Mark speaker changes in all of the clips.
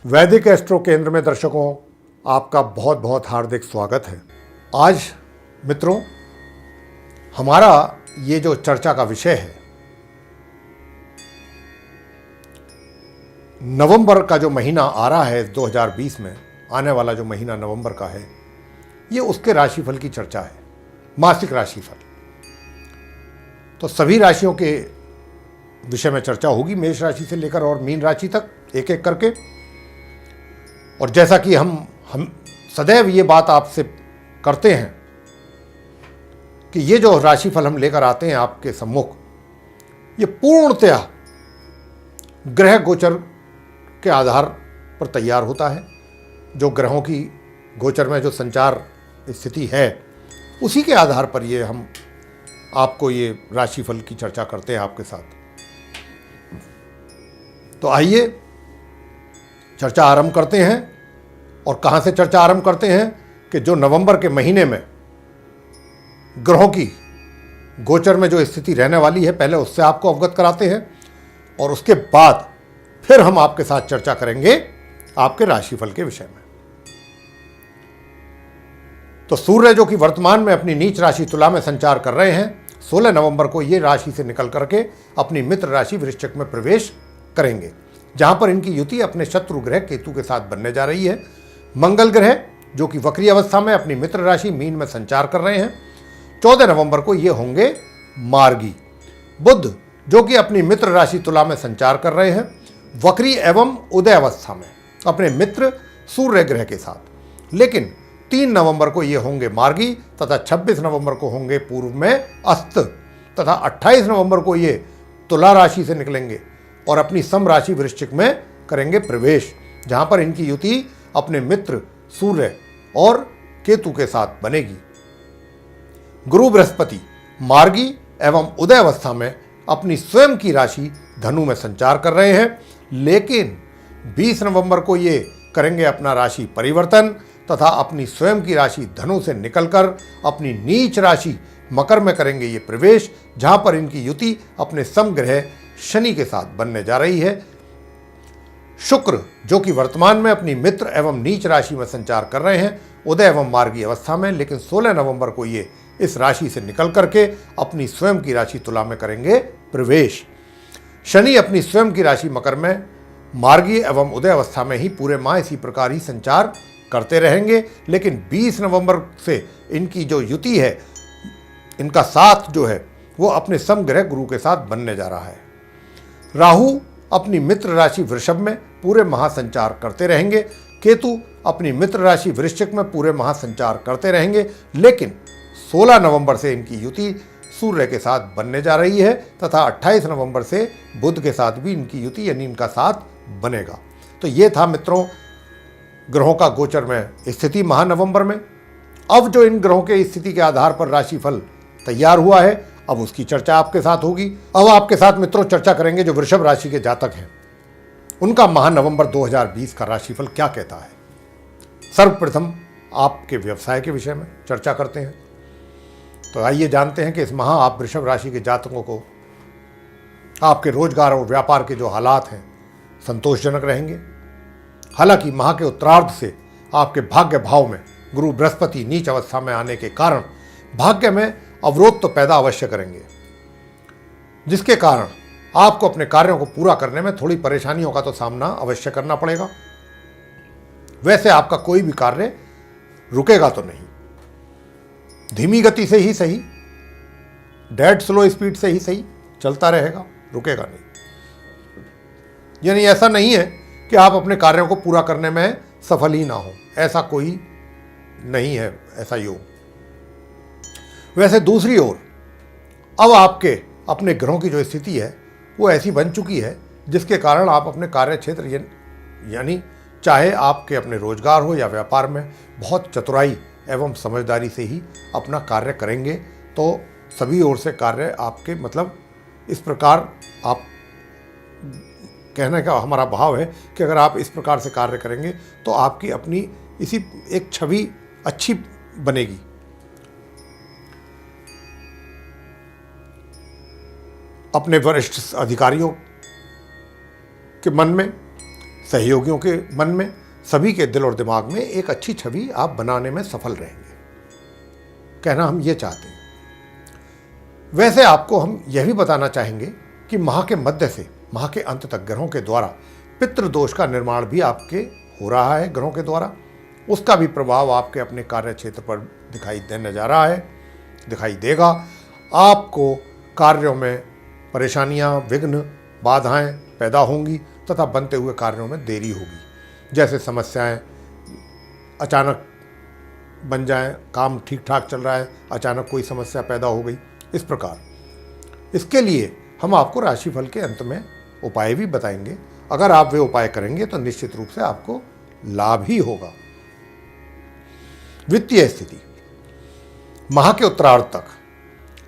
Speaker 1: वैदिक एस्ट्रो केंद्र में दर्शकों आपका बहुत बहुत हार्दिक स्वागत है। आज मित्रों हमारा ये जो चर्चा का विषय है, नवंबर का जो महीना आ रहा है 2020 में आने वाला जो महीना नवंबर का है, ये उसके राशिफल की चर्चा है, मासिक राशिफल। तो सभी राशियों के विषय में चर्चा होगी, मेष राशि से लेकर और मीन राशि तक एक एक करके। और जैसा कि हम सदैव ये बात आपसे करते हैं कि ये जो राशिफल हम लेकर आते हैं आपके सम्मुख, ये पूर्णतया ग्रह गोचर के आधार पर तैयार होता है। जो ग्रहों की गोचर में जो संचार स्थिति है, उसी के आधार पर ये हम आपको ये राशिफल की चर्चा करते हैं आपके साथ। तो आइए चर्चा आरंभ करते हैं। और कहाँ से चर्चा आरंभ करते हैं कि जो नवंबर के महीने में ग्रहों की गोचर में जो स्थिति रहने वाली है, पहले उससे आपको अवगत कराते हैं और उसके बाद फिर हम आपके साथ चर्चा करेंगे आपके राशिफल के विषय में। तो सूर्य जो कि वर्तमान में अपनी नीच राशि तुला में संचार कर रहे हैं, 16 नवंबर को ये राशि से निकल करके अपनी मित्र राशि वृश्चिक में प्रवेश करेंगे, जहां पर इनकी युति अपने शत्रु ग्रह केतु के साथ बनने जा रही है। मंगल ग्रह जो कि वक्री अवस्था में अपनी मित्र राशि मीन में संचार कर रहे हैं, 14 नवंबर को ये होंगे मार्गी। बुध जो कि अपनी मित्र राशि तुला में संचार कर रहे हैं, वक्री एवं उदय अवस्था में अपने मित्र सूर्य ग्रह के साथ, लेकिन 3 नवंबर को ये होंगे मार्गी तथा 26 नवंबर को होंगे पूर्व में अस्त तथा 28 नवंबर को ये तुला राशि से निकलेंगे और अपनी सम राशि वृश्चिक में करेंगे प्रवेश, जहां पर इनकी युति अपने मित्र सूर्य और केतु के साथ बनेगी। गुरु बृहस्पति मार्गी एवं उदय अवस्था में अपनी स्वयं की राशि धनु में संचार कर रहे हैं, लेकिन 20 नवंबर को ये करेंगे अपना राशि परिवर्तन तथा अपनी स्वयं की राशि धनु से निकलकर अपनी नीच राशि मकर में करेंगे ये प्रवेश, जहां पर इनकी युति अपने समग्रह शनि के साथ बनने जा रही है। शुक्र जो कि वर्तमान में अपनी मित्र एवं नीच राशि में संचार कर रहे हैं उदय एवं मार्गी अवस्था में, लेकिन 16 नवंबर को ये इस राशि से निकल करके अपनी स्वयं की राशि तुला में करेंगे प्रवेश। शनि अपनी स्वयं की राशि मकर में मार्गी एवं उदय अवस्था में ही पूरे माह इसी प्रकार ही संचार करते रहेंगे, लेकिन 20 नवंबर से इनकी जो युति है, इनका साथ जो है वो अपने समग्रह गुरु के साथ बनने जा रहा है। राहु अपनी मित्र राशि वृषभ में पूरे महासंचार करते रहेंगे, केतु अपनी मित्र राशि वृश्चिक में पूरे महासंचार करते रहेंगे, लेकिन 16 नवंबर से इनकी युति सूर्य के साथ बनने जा रही है तथा 28 नवंबर से बुध के साथ भी इनकी युति यानी इनका साथ बनेगा। तो ये था मित्रों ग्रहों का गोचर में स्थिति महानवंबर में। अब जो इन ग्रहों के स्थिति के आधार पर राशिफल तैयार हुआ है, अब उसकी चर्चा आपके साथ होगी। अब आपके साथ मित्रों चर्चा करेंगे जो वृषभ राशि के जातक हैं, उनका महानवंबर 2020 का राशिफल क्या कहता है। सर्वप्रथम आपके व्यवसाय के विषय में चर्चा करते हैं। तो आइए जानते हैं कि इस माह आप वृषभ राशि के जातकों को आपके रोजगार और व्यापार के जो हालात हैं संतोषजनक रहेंगे। हालांकि माह के उत्तरार्ध से आपके भाग्य भाव में गुरु बृहस्पति नीच अवस्था में आने के कारण भाग्य में अवरोध तो पैदा अवश्य करेंगे, जिसके कारण आपको अपने कार्यों को पूरा करने में थोड़ी परेशानियों का तो सामना अवश्य करना पड़ेगा। वैसे आपका कोई भी कार्य रुकेगा तो नहीं, धीमी गति से ही सही, डेड स्लो स्पीड से ही सही चलता रहेगा, रुकेगा नहीं। यानी ऐसा नहीं है कि आप अपने कार्यों को पूरा करने में सफल ही ना हो, ऐसा कोई नहीं है ऐसा योग। वैसे दूसरी ओर अब आपके अपने ग्रहों की जो स्थिति है वो ऐसी बन चुकी है, जिसके कारण आप अपने कार्य क्षेत्र यानी चाहे आपके अपने रोजगार हो या व्यापार में बहुत चतुराई एवं समझदारी से ही अपना कार्य करेंगे। तो सभी ओर से कार्य आपके मतलब इस प्रकार, आप कहने का हमारा भाव है कि अगर आप इस प्रकार से कार्य करेंगे तो आपकी अपनी इसी एक छवि अच्छी बनेगी। अपने वरिष्ठ अधिकारियों के मन में सहयोगियों के मन में, सभी के दिल और दिमाग में एक अच्छी छवि आप बनाने में सफल रहेंगे। कहना हम ये चाहते हैं। वैसे आपको हम यह भी बताना चाहेंगे कि माह के मध्य से माह के अंत तक ग्रहों के द्वारा पितृदोष का निर्माण भी आपके हो रहा है। ग्रहों के द्वारा उसका भी प्रभाव आपके अपने कार्य क्षेत्र पर दिखाई देने जा रहा है, दिखाई देगा। आपको कार्यों में परेशानियां, विघ्न, बाधाएं पैदा होंगी तथा बनते हुए कार्यों में देरी होगी। जैसे समस्याएं अचानक बन जाएं, काम ठीक ठाक चल रहा है, अचानक कोई समस्या पैदा हो गई, इस प्रकार। इसके लिए हम आपको राशिफल के अंत में उपाय भी बताएंगे। अगर आप वे उपाय करेंगे तो निश्चित रूप से आपको लाभ ही होगा। वित्तीय स्थिति, माह के उत्तरार्ध तक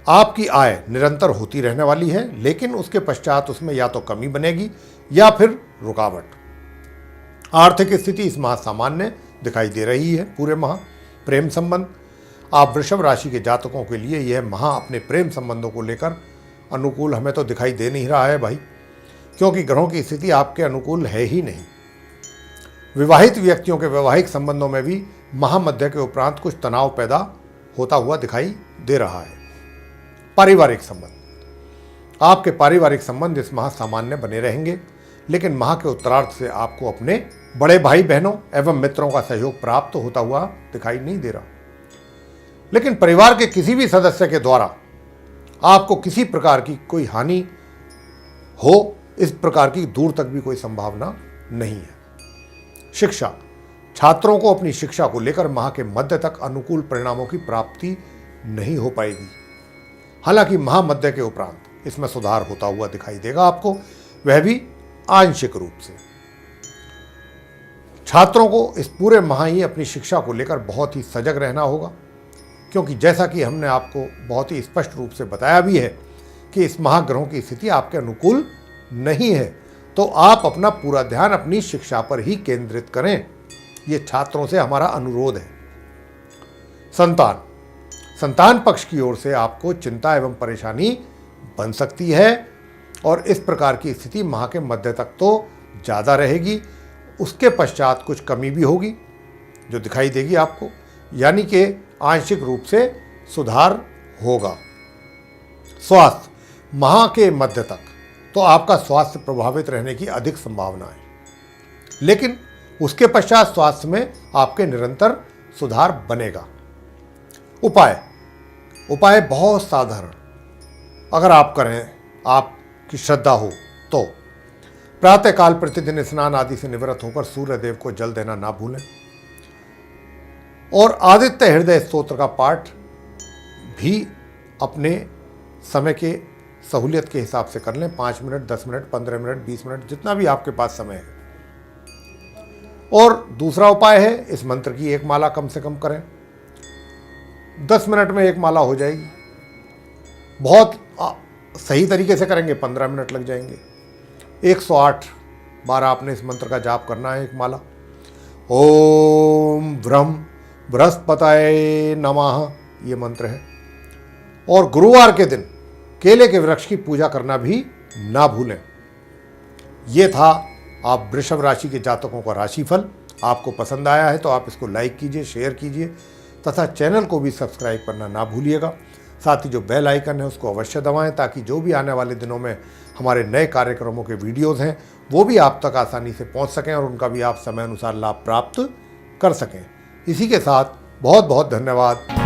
Speaker 1: आपकी आय निरंतर होती रहने वाली है, लेकिन उसके पश्चात उसमें या तो कमी बनेगी या फिर रुकावट। आर्थिक स्थिति इस माह सामान्य दिखाई दे रही है पूरे माह। प्रेम संबंध, आप वृषभ राशि के जातकों के लिए यह माह अपने प्रेम संबंधों को लेकर अनुकूल हमें तो दिखाई दे नहीं रहा है भाई, क्योंकि ग्रहों की स्थिति आपके अनुकूल है ही नहीं। विवाहित व्यक्तियों के वैवाहिक संबंधों में भी महामध्य के उपरांत कुछ तनाव पैदा होता हुआ दिखाई दे रहा है। पारिवारिक संबंध, आपके पारिवारिक संबंध इस माह सामान्य बने रहेंगे, लेकिन माह के उत्तरार्ध से आपको अपने बड़े भाई बहनों एवं मित्रों का सहयोग प्राप्त होता हुआ दिखाई नहीं दे रहा। लेकिन परिवार के किसी भी सदस्य के द्वारा आपको किसी प्रकार की कोई हानि हो, इस प्रकार की दूर तक भी कोई संभावना नहीं है। शिक्षा, छात्रों को अपनी शिक्षा को लेकर माह के मध्य तक अनुकूल परिणामों की प्राप्ति नहीं हो पाएगी। हालांकि माह मध्य के उपरांत इसमें सुधार होता हुआ दिखाई देगा आपको, वह भी आंशिक रूप से। छात्रों को इस पूरे माह ही अपनी शिक्षा को लेकर बहुत ही सजग रहना होगा, क्योंकि जैसा कि हमने आपको बहुत ही स्पष्ट रूप से बताया भी है कि इस माह ग्रहों की स्थिति आपके अनुकूल नहीं है, तो आप अपना पूरा ध्यान अपनी शिक्षा पर ही केंद्रित करें। ये छात्रों से हमारा अनुरोध है। संतान, संतान पक्ष की ओर से आपको चिंता एवं परेशानी बन सकती है और इस प्रकार की स्थिति माह के मध्य तक तो ज़्यादा रहेगी। उसके पश्चात कुछ कमी भी होगी जो दिखाई देगी आपको, यानी कि आंशिक रूप से सुधार होगा। स्वास्थ्य, माह के मध्य तक तो आपका स्वास्थ्य प्रभावित रहने की अधिक संभावना है, लेकिन उसके पश्चात स्वास्थ्य में आपके निरंतर सुधार बनेगा। उपाय बहुत साधारण अगर आप करें, आपकी श्रद्धा हो तो प्रातःकाल प्रतिदिन स्नान आदि से निवृत्त होकर सूर्य देव को जल देना ना भूलें और आदित्य हृदय स्तोत्र का पाठ भी अपने समय के सहूलियत के हिसाब से कर लें। 5 मिनट, 10 मिनट, 15 मिनट, 20 मिनट, जितना भी आपके पास समय है। और दूसरा उपाय है, इस मंत्र की एक माला कम से कम करें। 10 मिनट में एक माला हो जाएगी। बहुत सही तरीके से करेंगे 15 मिनट लग जाएंगे। 108 बार आपने इस मंत्र का जाप करना है, एक माला। ओम ब्रह्म बृहस्पतये नमः, ये मंत्र है। और गुरुवार के दिन केले के वृक्ष की पूजा करना भी ना भूलें। ये था आप वृषभ राशि के जातकों का राशिफल। आपको पसंद आया है तो आप इसको लाइक कीजिए, शेयर कीजिए तथा चैनल को भी सब्सक्राइब करना ना भूलिएगा। साथ ही जो बेल आइकन है उसको अवश्य दबाएं, ताकि जो भी आने वाले दिनों में हमारे नए कार्यक्रमों के वीडियोज़ हैं वो भी आप तक आसानी से पहुंच सकें और उनका भी आप समय अनुसार लाभ प्राप्त कर सकें। इसी के साथ बहुत बहुत धन्यवाद।